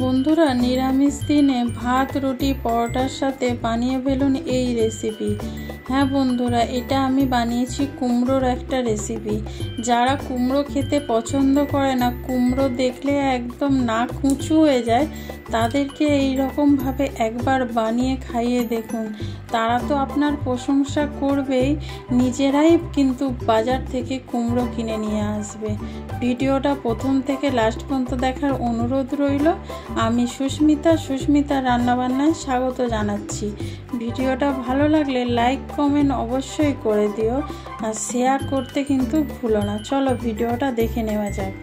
বন্ধুরা, নিরামিষ দিনে ভাত, রুটি, পরোটার সাথে বানিয়ে ফেলুন এই রেসিপি। হ্যাঁ বন্ধুরা, এটা আমি বানিয়েছি কুমড়োর একটা রেসিপি। যারা কুমড়ো খেতে পছন্দ করে না, কুমড়ো দেখলে একদম নাক উঁচু হয়ে যায়, তাদেরকে এই রকমভাবে একবার বানিয়ে খাইয়ে দেখুন। তারা তো আপনার প্রশংসা করবেই, নিজেরাই কিন্তু বাজার থেকে কুমড়ো কিনে নিয়ে আসবে। ভিডিওটা প্রথম থেকে লাস্ট পর্যন্ত দেখার অনুরোধ রইল। আমি সুস্মিতা রান্নাবান্নায় স্বাগত জানাচ্ছি। ভিডিওটা ভালো লাগলে লাইক কমেন্ট অবশ্যই করে দিও, আর শেয়ার করতে কিন্তু ভুলো না। চলো ভিডিওটা দেখে নেওয়া যাক।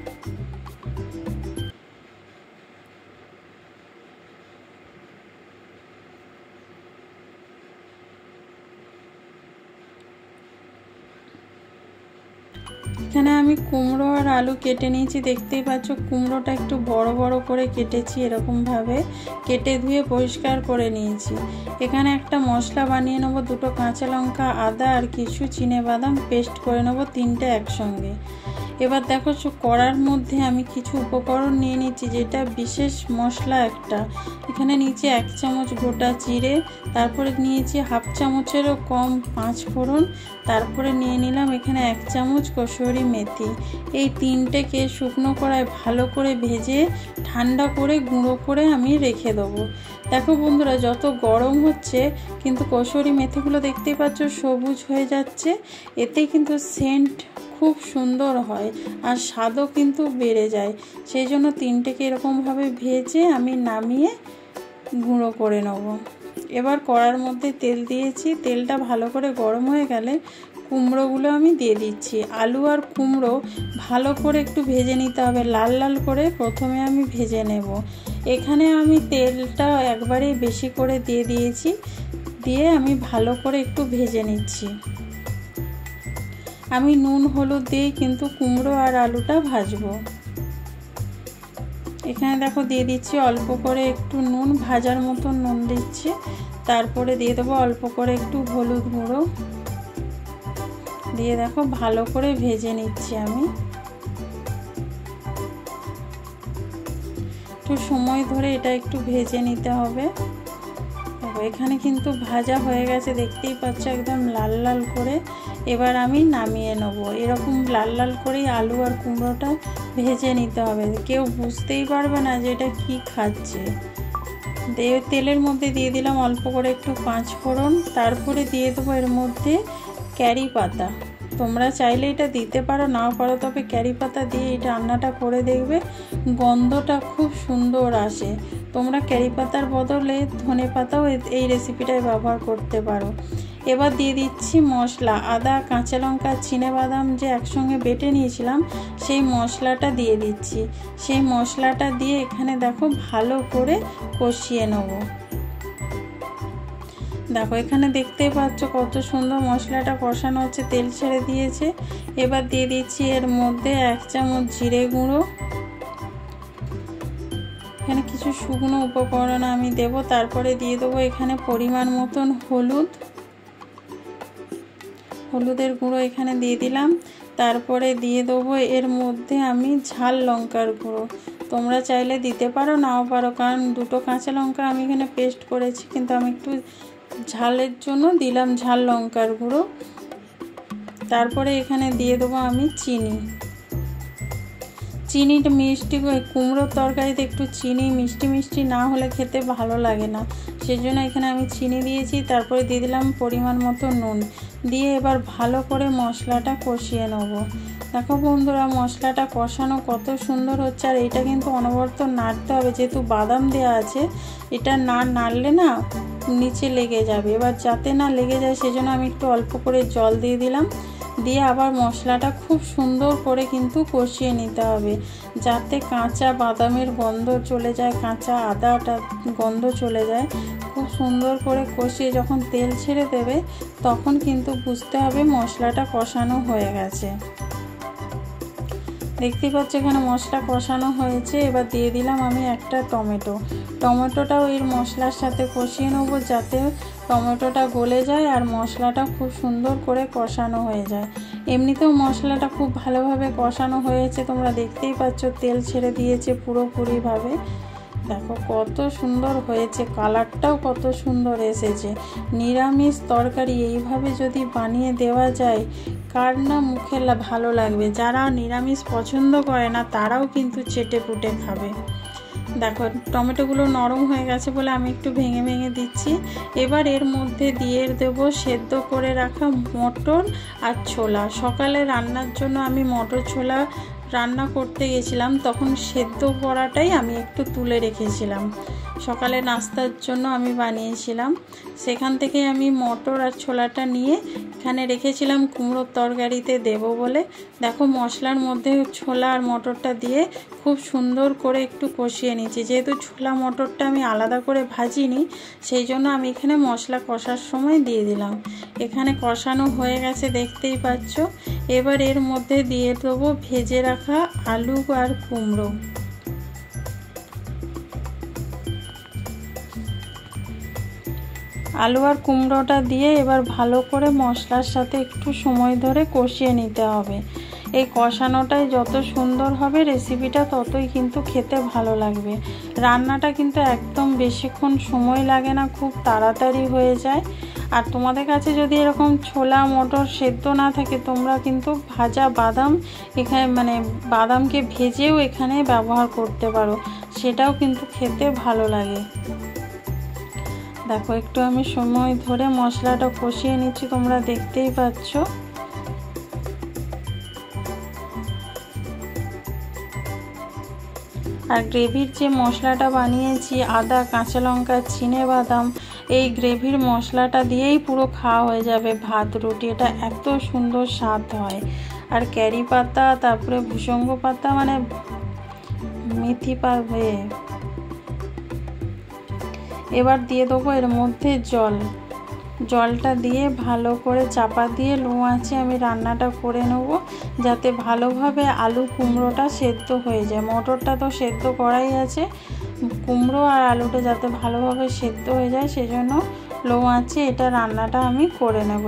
এখানে আমি কুমড়ো আর আলু কেটে নিয়েছি, দেখতেই পাচ্ছ। কুমড়োটা একটু বড় বড় করে কেটেছি, এরকমভাবে কেটে ধুয়ে পরিষ্কার করে নিয়েছি। এখানে একটা মশলা বানিয়ে নেবো, 2 কাঁচা লঙ্কা, আদা আর কিছু চিনেবাদাম পেস্ট করে নেবো, 3টে একসঙ্গে। এবার দেখো, কড়ার মধ্যে আমি কিছু উপকরণ নিয়ে নিচ্ছি, যেটা বিশেষ মশলা একটা। এখানে নিচে 1 চামচ গোটা জিরে, তারপরে নিয়েছি 1/2 চামচেরও কম 5 ফোড়ন, তারপরে নিয়ে নিলাম এখানে 1 চামচ কসুরি মেথি। এই 3টেকে শুকনো কড়ায় ভালো করে ভেজে ঠান্ডা করে গুঁড়ো করে আমি রেখে দেবো। দেখো বন্ধুরা, যত গরম হচ্ছে কিন্তু কসুরি মেথিগুলো দেখতেই পাচ্ছ সবুজ হয়ে যাচ্ছে। এতে কিন্তু সেন্ট খুব সুন্দর হয় আর স্বাদও কিন্তু বেড়ে যায়। সেই জন্য 3টেকে এরকমভাবে ভেজে আমি নামিয়ে গুঁড়ো করে নেব। এবার কড়ার মধ্যে তেল দিয়েছি, তেলটা ভালো করে গরম হয়ে গেলে কুমড়োগুলো আমি দিয়ে দিচ্ছি। আলু আর কুমড়ো ভালো করে একটু ভেজে নিতে হবে, লাল লাল করে প্রথমে আমি ভেজে নেব। এখানে আমি তেলটা একবারেই বেশি করে দিয়ে দিয়েছি, দিয়ে আমি ভালো করে একটু ভেজে নিচ্ছি। আমি নুন হলুদ দিয়ে কিন্তু কুমড়ো আর আলুটা ভাজবো। এখানে দেখো দিয়ে দিচ্ছি অল্প করে একটু নুন, ভাজার মতন নুন দিচ্ছি। তারপরে দিয়ে দেবো অল্প করে একটু হলুদ গুঁড়ো দিয়ে দেখো ভালো করে ভেজে নিচ্ছি আমি। একটু সময় ধরে এটা একটু ভেজে নিতে হবে। এখানে কিন্তু ভাজা হয়ে গেছে, দেখতেই পাচ্ছ একদম লাল লাল করে। এবার আমি নামিয়ে নেব। এরকম লাল লাল করেই আলু আর কুমড়োটা ভেজে নিতে হবে, কেউ বুঝতেই পারবে না যে এটা কি খাচ্ছে। তেলের মধ্যে দিয়ে দিলাম অল্প করে একটু 5 ফোড়ন, তারপরে দিয়ে দেবো এর মধ্যে ক্যারি পাতা। তোমরা চাইলে এটা দিতে পারো, নাও পারো, তবে ক্যারি পাতা দিয়ে এই রান্নাটা করে দেখবে, গন্ধটা খুব সুন্দর আসে। তোমরা ক্যারি পাতার বদলে ধনে পাতাও এই রেসিপিটায় ব্যবহার করতে পারো। এবার দিয়ে দিচ্ছি মশলা, আদা, কাঁচা লঙ্কা, চিনেবাদাম যে একসঙ্গে বেটে নিয়েছিলাম, সেই মশলাটা দিয়ে দিচ্ছি। সেই মশলাটা দিয়ে এখানে দেখো ভালো করে কষিয়ে নেব। দেখো এখানে দেখতেই পাচ্ছ কত সুন্দর মশলাটা কষানো হচ্ছে, তেল ছেড়ে দিয়েছে। এবার দিয়ে দিচ্ছি এর মধ্যে 1 চামচ জিরে গুঁড়ো। এখানে কিছু শুকনো উপকরণ আমি দেব। তারপরে দিয়ে দেবো এখানে পরিমাণ মতন হলুদের গুঁড়ো এখানে দিয়ে দিলাম। তারপরে দিয়ে দেবো এর মধ্যে আমি ঝাল লঙ্কার গুঁড়ো। তোমরা চাইলে দিতে পারো, নাও পারো, কারণ 2 কাঁচা লঙ্কা আমি এখানে পেস্ট করেছি, কিন্তু আমি একটু ঝালের জন্য দিলাম ঝাল লঙ্কার গুঁড়ো। তারপরে এখানে দিয়ে দেবো আমি চিনিটা মিষ্টি, কুমড়োর তরকারিতে একটু চিনি মিষ্টি না হলে খেতে ভালো লাগে না, সেজন্য এখানে আমি চিনি দিয়েছি। তারপরে দিয়ে দিলাম পরিমাণ মতো নুন দিয়ে এবার ভালো করে মশলাটা কষিয়ে নেব। দেখো বন্ধুরা, মশলাটা কষানো কত সুন্দর হচ্ছে। আর এটা কিন্তু অনবরত নাড়তে হবে, যেহেতু বাদাম দেওয়া আছে, এটা না নাড়লে না নিচে লেগে যাবে। এবার যাতে না লেগে যায় সেজন্য আমি একটু অল্প করে জল দিয়ে দিলাম, দিয়ে আবার মশলাটা খুব সুন্দর করে কিন্তু কষিয়ে নিতে হবে, যাতে কাঁচা বাদামের গন্ধ চলে যায়, কাঁচা আদাটা গন্ধ চলে যায়। খুব সুন্দর করে কষিয়ে যখন তেল ছেড়ে দেবে, তখন কিন্তু বুঝতে হবে মশলাটা কষানো হয়ে গেছে। দেখতেই পাচ্ছ এখানে মশলা কষানো হয়েছে। এবার দিয়ে দিলাম আমি একটা টমেটোটাও এর মশলার সাথে কষিয়ে নেব, যাতে টমেটোটা গলে যায় আর মশলাটা খুব সুন্দর করে কষানো হয়ে যায়। এমনিতেও মশলাটা খুব ভালোভাবে কষানো হয়েছে, তোমরা দেখতেই পাচ্ছ তেল ছেড়ে দিয়েছে পুরোপুরিভাবে। দেখো কত সুন্দর হয়েছে, কালারটাও কত সুন্দর এসেছে। নিরামিষ তরকারি এইভাবে যদি বানিয়ে দেওয়া যায়, কার না মুখে ভালো লাগবে। যারা নিরামিষ পছন্দ করে না তারাও কিন্তু চেটে পুটে খাবে। দেখো টমেটোগুলো নরম হয়ে গেছে বলে আমি একটু ভেঙে ভেঙে দিচ্ছি। এবার এর মধ্যে দিয়ে দেবো সেদ্ধ করে রাখা মটর আর ছোলা। সকালে রান্নার জন্য আমি মটর ছোলা রান্না করতে গেছিলাম, তখন সেদ্ধ করাটাই আমি একটু তুলে রেখেছিলাম, সকালে নাস্তার জন্য আমি বানিয়েছিলাম। সেখান থেকে আমি মটর আর ছোলাটা নিয়ে এখানে রেখেছিলাম কুমড়োর তরকারিতে দেব বলে। দেখো মশলার মধ্যে ছোলা আর মটরটা দিয়ে খুব সুন্দর করে একটু কষিয়ে নিচ্ছি। যেহেতু ছোলা মটরটা আমি আলাদা করে ভাজিনি, সেই জন্য আমি এখানে মশলা কষার সময় দিয়ে দিলাম। এখানে কষানো হয়ে গেছে দেখতেই পাচ্ছ। এবার এর মধ্যে দিয়ে দেবো ভেজে রাখা আলু আর কুমড়ো। আলু আর কুমড়োটা দিয়ে এবার ভালো করে মশলার সাথে একটু সময় ধরে কষিয়ে নিতে হবে। এই কষানোটাই যত সুন্দর হবে রেসিপিটা ততই কিন্তু খেতে ভালো লাগবে। রান্নাটা কিন্তু একদম বেশিক্ষণ সময় লাগে না, খুব তাড়াতাড়ি হয়ে যায়। আর তোমাদের কাছে যদি এরকম ছোলা মটর সেদ্ধ না থাকে, তোমরা কিন্তু ভাজা বাদাম এখানে বাদামকে ভেজেও এখানে ব্যবহার করতে পারো, সেটাও কিন্তু খেতে ভালো লাগে। দেখো একটু আমি সময় ধরে মশলাটা কষিয়ে নিচ্ছি, তোমরা দেখতেই পাচ্ছ। আর গ্রেভির যে মশলাটা বানিয়েছি, আদা কাঁচা লঙ্কা চিনেবাদাম, এই গ্রেভির মশলাটা দিয়েই পুরো খাওয়া হয়ে যাবে ভাত রুটি। এটা এত সুন্দর স্বাদ হয়। আর ক্যারি পাতা, তারপরে ভূসঙ্গ পাতা মেথি পাতা। এবার দিয়ে দেবো এর মধ্যে জলটা দিয়ে ভালো করে চাপা দিয়ে লো আঁচে আমি রান্নাটা করে নেব, যাতে ভালোভাবে আলু কুমড়োটা সেদ্ধ হয়ে যায়। মটরটা তো সেদ্ধ করাই আছে, কুমড়ো আর আলুটা যাতে ভালোভাবে সেদ্ধ হয়ে যায়, সেজন্য লো আঁচে এটা রান্নাটা আমি করে নেব।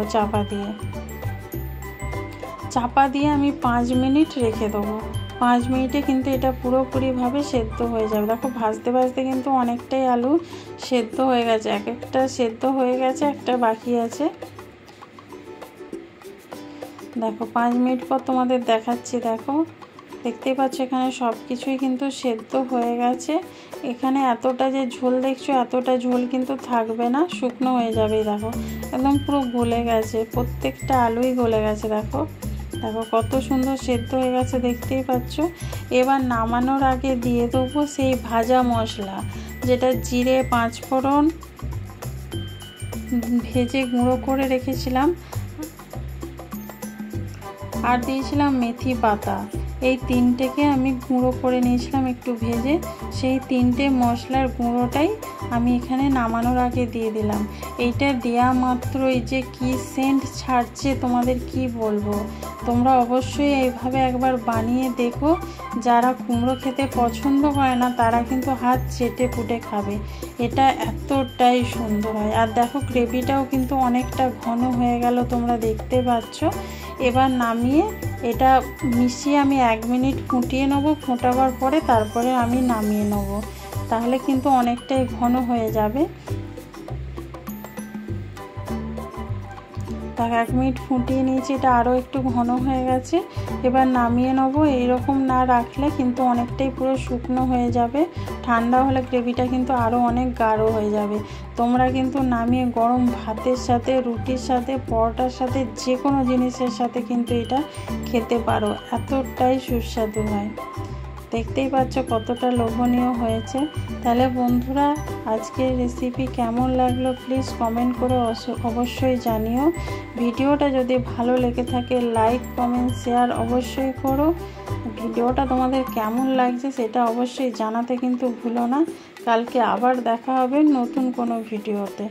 চাপা দিয়ে আমি 5 মিনিট রেখে দেবো। 5 মিনিটে কিন্তু এটা পুরোপুরিভাবে সেদ্ধ হয়ে যাবে। দেখো ভাজতে ভাজতে কিন্তু অনেকটাই আলু সেদ্ধ হয়ে গেছে, একটা সেদ্ধ হয়ে গেছে, একটা বাকি আছে। দেখো 5 মিনিট পর তোমাদের দেখাচ্ছি। দেখো দেখতেই পাচ্ছ এখানে সব কিছুই কিন্তু সেদ্ধ হয়ে গেছে। এখানে এতটা যে ঝোল দেখছো, এতটা ঝোল কিন্তু থাকবে না, শুকনো হয়ে যাবে। দেখো একদম পুরো গলে গেছে, প্রত্যেকটা আলুই গলে গেছে। দেখো কত সুন্দর সেদ্ধ হয়ে গেছে, দেখতেই পাচ্ছ। এবার নামানোর আগে দিয়ে দেবো সেই ভাজা মশলা, যেটা জিরে 5 ফোড়ন ভেজে গুঁড়ো করে রেখেছিলাম, আর দিয়েছিলাম মেথি পাতা। এই 3টেকে আমি গুঁড়ো করে নিয়েছিলাম একটু ভেজে। সেই 3টে মশলার গুঁড়োটাই আমি এখানে নামানোর আগে দিয়ে দিলাম। এইটা দেয়া মাত্রই যে কি সেন্ট ছাড়ছে তোমাদের কি বলবো। তোমরা অবশ্যই এইভাবে একবার বানিয়ে দেখো। যারা কুমড়ো খেতে পছন্দ করে না তারা কিন্তু হাত চেটে পুটে খাবে। এটা এতটাই সুন্দর হয়। আর দেখো গ্রেভিটাও কিন্তু অনেকটা ঘন হয়ে গেল, তোমরা দেখতে পাচ্ছ। এবার নামিয়ে এটা মিশিয়ে আমি 1 মিনিট ফুটিয়ে নেব। ফোটাবার পরে তারপরে আমি নামিয়ে নেব, তাহলে কিন্তু অনেকটাই ঘন হয়ে যাবে। তার 1 মিনিট ফুটিয়ে নিয়েছি, এটা আরও একটু ঘন হয়ে গেছে। এবার নামিয়ে নেব। এইরকম না রাখলে কিন্তু অনেকটাই পুরো শুকনো হয়ে যাবে, ঠান্ডা হলে গ্রেভিটা কিন্তু আরও অনেক গাঢ় হয়ে যাবে। তোমরা কিন্তু নামিয়ে গরম ভাতের সাথে, রুটির সাথে, পরোটার সাথে, যে কোনো জিনিসের সাথে কিন্তু এটা খেতে পারো, এতটাই সুস্বাদু হয়। দেখতেই পাচ্ছ কতটা লোভনীয় হয়েছে। তাহলে বন্ধুরা আজকের রেসিপি কেমন লাগলো প্লিজ কমেন্ট করে অবশ্যই জানিও। ভিডিওটা যদি ভালো লেগে থাকে লাইক কমেন্ট শেয়ার অবশ্যই করো। ভিডিওটা তোমাদের কেমন লাগছে সেটা অবশ্যই জানাতে কিন্তু ভুলো না। কালকে আবার দেখা হবে নতুন কোনো ভিডিওতে।